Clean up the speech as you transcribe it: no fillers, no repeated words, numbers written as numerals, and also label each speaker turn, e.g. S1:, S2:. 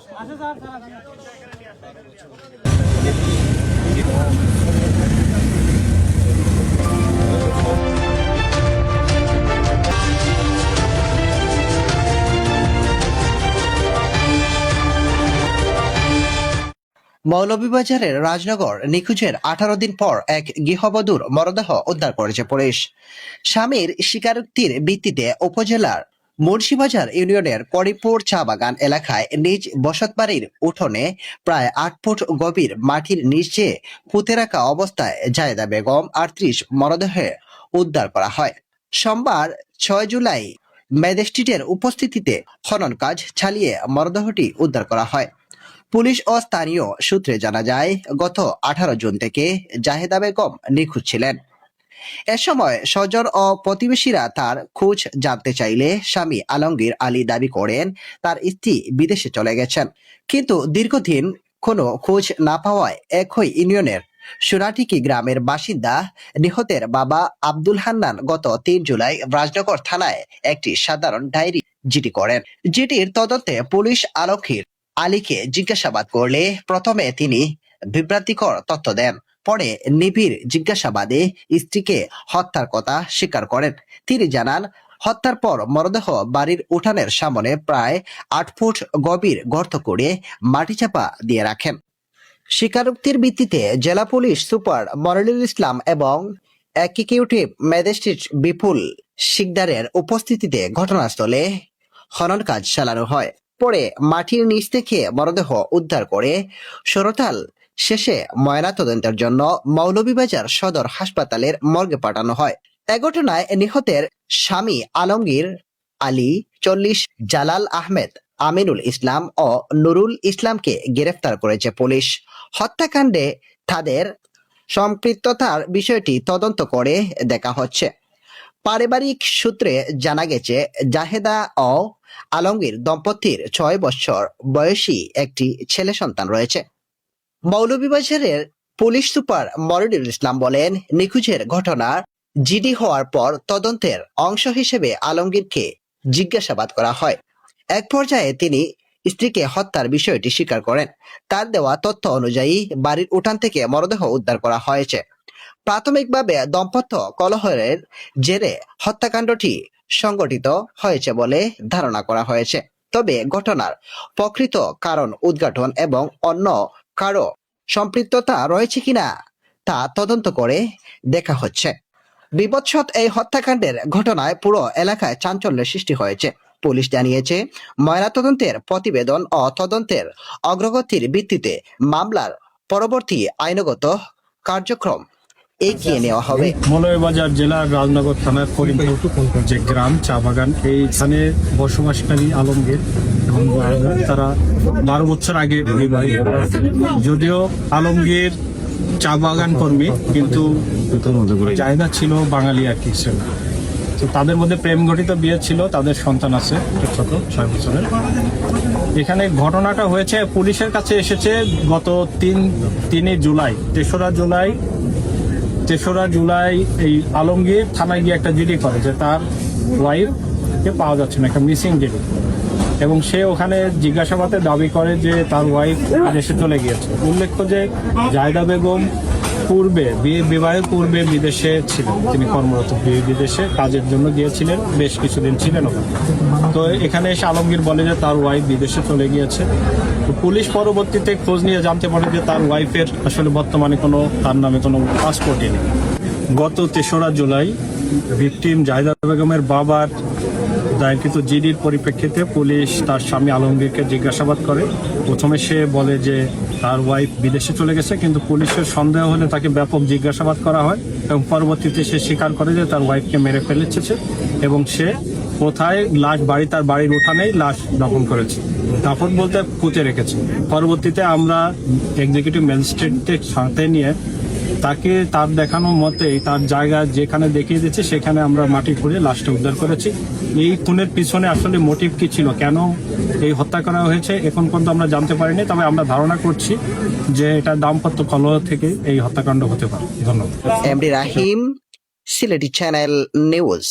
S1: মৌলভীবাজারের রাজনগর নিখোঁজের 18 দিন পর এক গৃহবধূর মরদেহ উদ্ধার করেছে পুলিশ। স্বামীর স্বীকারোক্তির ভিত্তিতে উপজেলার মুন্সিবাজার ইউনিয়নের করিমপুর চা বাগান এলাকায় নিজ বসতবাড়ির উঠোনে প্রায় 8 ফুট গভীর মাটির নিচে পুঁতে রাখা অবস্থায় জায়েদা বেগম 38 মরদেহে উদ্ধার করা হয়। সোমবার 6 জুলাই ম্যাজিস্ট্রেটের উপস্থিতিতে খনন কাজ চালিয়ে মরদেহটি উদ্ধার করা হয়। পুলিশ ও স্থানীয় সূত্রে জানা যায়, গত 18 জুন থেকে জাহেদা বেগম নিখোঁজ ছিলেন। এ সময় স্বজন ও প্রতিবেশীরা তার খোঁজ জানতে চাইলে স্বামী আলমগীর আলী দাবি করেন তার স্ত্রী বিদেশে চলে গেছেন, কিন্তু দীর্ঘদিন কোনো খোঁজ না পাওয়ায় একই ইউনিয়নের সোনাটিকি গ্রামের বাসিন্দা নিহতের বাবা আব্দুল হান্নান গত 3 জুলাই রাজনগর থানায় একটি সাধারণ ডায়েরি জিডি করেন। জিডির তদন্তে পুলিশ আলীকে জিজ্ঞাসাবাদ করলে প্রথমে তিনি বিভ্রান্তিকর তথ্য দেন, পরে নিবিড় জিজ্ঞাসাবাদে স্ত্রীকে হত্যার কথা স্বীকার করেন। তিনি জানান, হত্যার পর মরদেহ বাড়ির উঠানের সামনে প্রায় 8 ফুট গভীর গর্ত করে মাটি চাপা দিয়ে রাখেন। স্বীকারোক্তির ভিত্তিতে জেলা পুলিশ সুপার মনিরুল ইসলাম এবং এক্সিকিউটিভ ম্যাজিস্ট্রেট বিপুল শিকদারের উপস্থিতিতে ঘটনাস্থলে খনন কাজ চালানো হয়। পরে মাটির নিচ থেকে মরদেহ উদ্ধার করে সরতাল শেষে ময়নাতদন্তের জন্য মৌলভীবাজার সদর হাসপাতালের মর্গে পাঠানো হয়। এ ঘটনায় নিহতের স্বামী আলমগীর আলী 40, জালাল আহমেদ, আমিনুল ইসলাম ও নুরুল ইসলামকে গ্রেফতার করেছে পুলিশ। হত্যাকাণ্ডে তাদের সম্পৃক্ততার বিষয়টি তদন্ত করে দেখা হচ্ছে। পারিবারিক সূত্রে জানা গেছে, জাহেদা ও আলমগীর দম্পতির 6 বছর বয়সী একটি ছেলে সন্তান রয়েছে। মৌলভীবাজারের পুলিশ সুপার মনিরুল ইসলাম বলেন, নিখোঁজের ঘটনার জিডি হওয়ার পর তদন্তের অংশ হিসেবে আলমগীরকে জিজ্ঞাসাবাদ করা হয়। এক পর্যায়ে তিনি স্ত্রীকে হত্যার বিষয়টি স্বীকার করেন। তার দেওয়া তথ্য অনুযায়ী বাড়ির উঠান থেকে মরদেহ উদ্ধার করা হয়েছে। প্রাথমিকভাবে দাম্পত্য কলহের জেরে হত্যাকাণ্ডটি সংঘটিত হয়েছে বলে ধারণা করা হয়েছে, তবে ঘটনার প্রকৃত কারণ উদ্ঘাটন এবং অন্য কারো সম্পৃক্ততা রয়েছে কিনা তা তদন্ত করে দেখা হচ্ছে। বিভৎস এই হত্যাকাণ্ডের ঘটনায় পুরো এলাকায় চাঞ্চল্যের সৃষ্টি হয়েছে। পুলিশ জানিয়েছে, ময়নাতদন্তের প্রতিবেদন ও তদন্তের অগ্রগতির ভিত্তিতে মামলার পরবর্তী আইনগত কার্যক্রম এগিয়ে নেওয়া হবে।
S2: মৌলভীবাজার জেলার রাজনগর থানার করিমপুর যে গ্রাম চা বাগান, এইখানে বসবাসকারী আলমগীর এবং তারা 12 বছর আগে বিবাহিত। যদিও আলমগীর চা বাগান কর্মী, কিন্তু জাহেদা ছিল বাঙালি আর কি ছিল। তো তাদের মধ্যে প্রেম ঘটিত বিয়ে ছিল, তাদের সন্তান আছে ছোট 6 বছরের। এখানে ঘটনাটা হয়েছে পুলিশের কাছে এসেছে গত 3 জুলাই। 3রা জুলাই এই আলমগীর থানায় গিয়ে একটা জিডি করে যে তার ওয়াইফকে পাওয়া যাচ্ছে না, একটা মিসিং জিডি, এবং সে ওখানে জিজ্ঞাসাবাদে দাবি করে যে তার ওয়াইফ দেশে চলে গিয়েছে। উল্লেখ্য যে জাহেদা বেগম বিবাহের পূর্বে বিদেশে ছিলেন, তিনি কর্মরত বিদেশে কাজের জন্য গিয়েছিলেন, বেশ কিছুদিন ছিলেন ওখানে। তো এখানে এসে আলমগীর বলে যে তার ওয়াইফ বিদেশে চলে গিয়েছে। তো পুলিশ পরবর্তীতে খোঁজ নিয়ে জানতে পারে যে তার ওয়াইফের আসলে বর্তমানে তার নামে কোনো পাসপোর্টই নেই। গত 3রা জুলাই ভিকটিম জাহেদা বেগমের বাবার দায়েরকৃত জিডির পরিপ্রেক্ষিতে পুলিশ তার স্বামী আলমগীরকে জিজ্ঞাসাবাদ করে। প্রথমে সে বলে যে তার ওয়াইফ বিদেশে চলে গেছে, কিন্তু পুলিশের সন্দেহ হলে তাকে ব্যাপক জিজ্ঞাসাবাদ করা হয় এবং পরবর্তীতে সে স্বীকার করে যে তার ওয়াইফকে মেরে ফেলেছে এবং সে কোথায় লাশ তার বাড়ির উঠানেই লাশ দাফন করেছে। দাফন বলতে পুঁতে রেখেছে। পরবর্তীতে আমরা এক্সিকিউটিভ ম্যাজিস্ট্রেটের সাথে নিয়ে তাকে তার দেখানো মতে তার জায়গা যেখানে দেখিয়ে দিচ্ছে সেখানে আমরা মাটি খুঁড়ে লাশটা উদ্ধার করেছি। এই খুনের পিছনে আসলে মোটিভ কি ছিল, কেন এই হত্যা করা হয়েছে, এখন পর্যন্ত আমরা জানতে পারিনি। তবে আমরা ধারণা করছি যে এটা দাম্পত্য কলহ থেকে এই হত্যাকাণ্ড হতে পারে। ধন্যবাদ।
S1: এমডি রাহিম, সিলেটি চ্যানেল নিউজ।